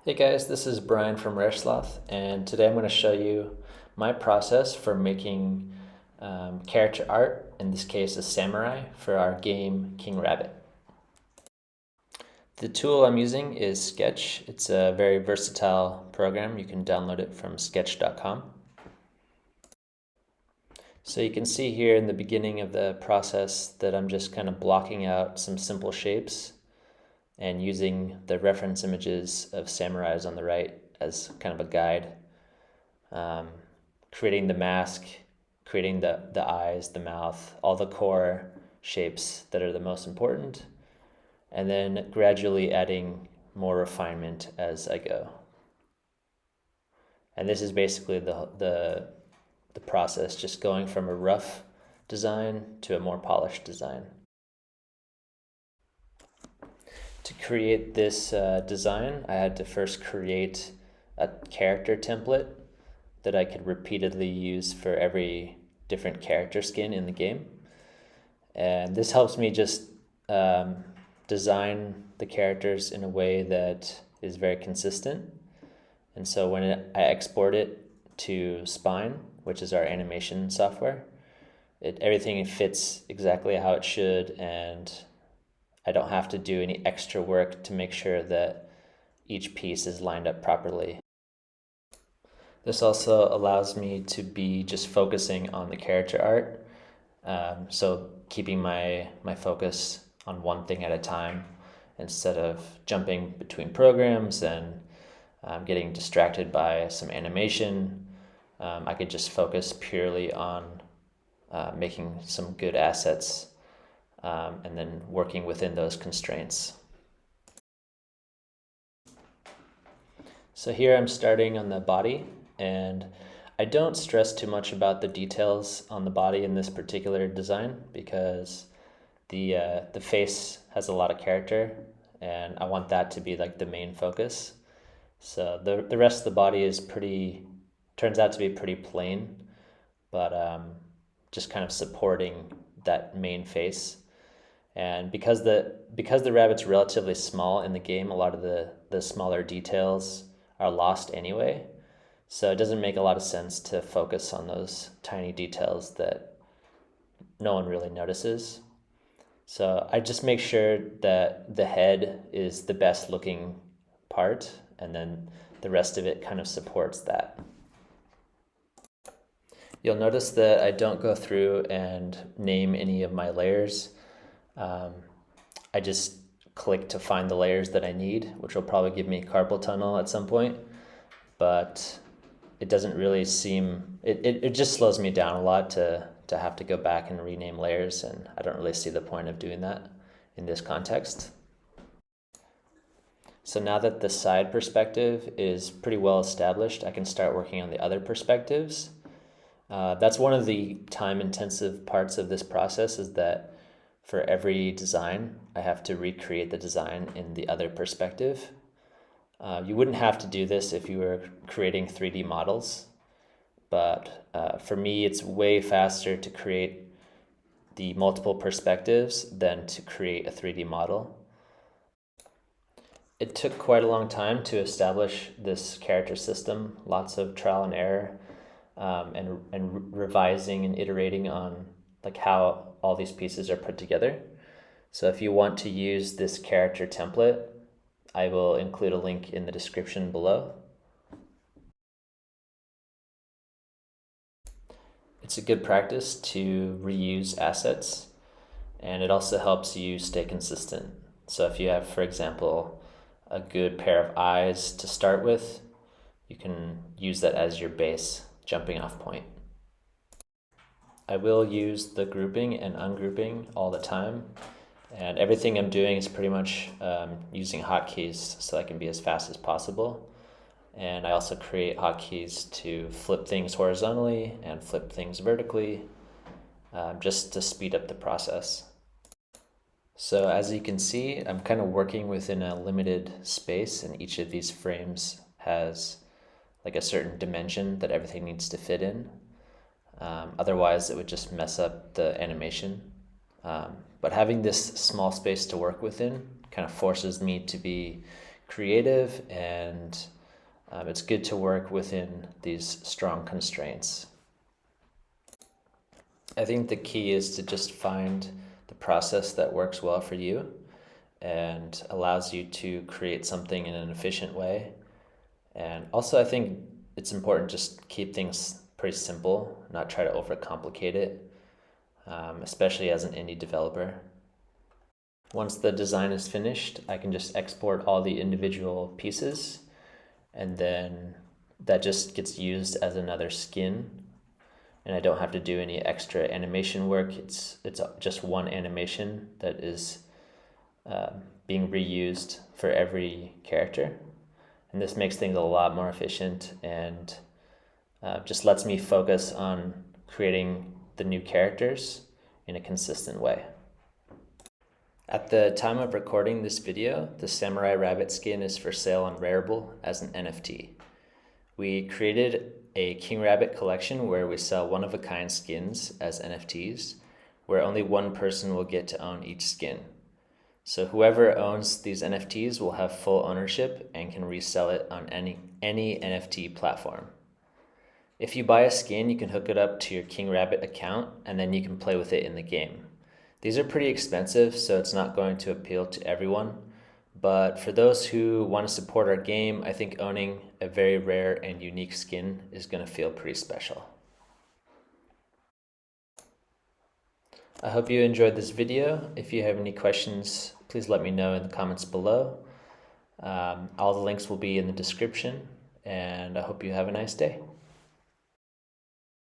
Hey guys, this is Brian from Raresloth, and today I'm going to show you my process for making character art, in this case a samurai, for our game King Rabbit. The tool I'm using is Sketch. It's a very versatile program. You can download it from sketch.com. So you can see here in the beginning of the process that I'm just kind of blocking out some simple shapes and using the reference images of samurais on the right as kind of a guide. Creating the mask, creating the eyes, the mouth, all the core shapes that are the most important, and then gradually adding more refinement as I go. And this is basically the process, just going from a rough design to a more polished design. To create this design, I had to first create a character template that I could repeatedly use for every different character skin in the game. And this helps me just design the characters in a way that is very consistent. And so when I export it to Spine, which is our animation software, everything fits exactly how it should, and I don't have to do any extra work to make sure that each piece is lined up properly. This also allows me to be just focusing on the character art. So keeping my focus on one thing at a time instead of jumping between programs and getting distracted by some animation. I could just focus purely on making some good assets and then working within those constraints. So here I'm starting on the body, and I don't stress too much about the details on the body in this particular design because the face has a lot of character, and I want that to be like the main focus. So the rest of the body is turns out to be pretty plain, but just kind of supporting that main face. And because the rabbit's relatively small in the game, a lot of the smaller details are lost anyway. So it doesn't make a lot of sense to focus on those tiny details that no one really notices. So I just make sure that the head is the best looking part, and then the rest of it kind of supports that. You'll notice that I don't go through and name any of my layers. I just click to find the layers that I need, which will probably give me carpal tunnel at some point, but it doesn't really it just slows me down a lot to have to go back and rename layers, and I don't really see the point of doing that in this context. So now that the side perspective is pretty well established, I can start working on the other perspectives. That's one of the time-intensive parts of this process, is that for every design, I have to recreate the design in the other perspective. You wouldn't have to do this if you were creating 3D models, but for me, it's way faster to create the multiple perspectives than to create a 3D model. It took quite a long time to establish this character system, lots of trial and error, and revising and iterating on like how all these pieces are put together. So if you want to use this character template, I will include a link in the description below. It's a good practice to reuse assets, and it also helps you stay consistent. So if you have, for example, a good pair of eyes to start with, you can use that as your base jumping off point. I will use the grouping and ungrouping all the time, and everything I'm doing is pretty much using hotkeys so I can be as fast as possible. And I also create hotkeys to flip things horizontally and flip things vertically, just to speed up the process. So as you can see, I'm kind of working within a limited space, and each of these frames has like a certain dimension that everything needs to fit in. Otherwise, it would just mess up the animation. But having this small space to work within kind of forces me to be creative, and it's good to work within these strong constraints. I think the key is to just find the process that works well for you and allows you to create something in an efficient way. And also, I think it's important just keep things pretty simple, not try to overcomplicate it, especially as an indie developer. Once the design is finished, I can just export all the individual pieces, and then that just gets used as another skin, and I don't have to do any extra animation work. It's just one animation that is being reused for every character, and this makes things a lot more efficient and just lets me focus on creating the new characters in a consistent way. At the time of recording this video, the Samurai Rabbit skin is for sale on Rarible as an NFT. We created a King Rabbit collection where we sell one-of-a-kind skins as NFTs, where only one person will get to own each skin. So whoever owns these NFTs will have full ownership and can resell it on any NFT platform. If you buy a skin, you can hook it up to your King Rabbit account, and then you can play with it in the game. These are pretty expensive, so it's not going to appeal to everyone. But for those who want to support our game, I think owning a very rare and unique skin is going to feel pretty special. I hope you enjoyed this video. If you have any questions, please let me know in the comments below. All the links will be in the description, and I hope you have a nice day.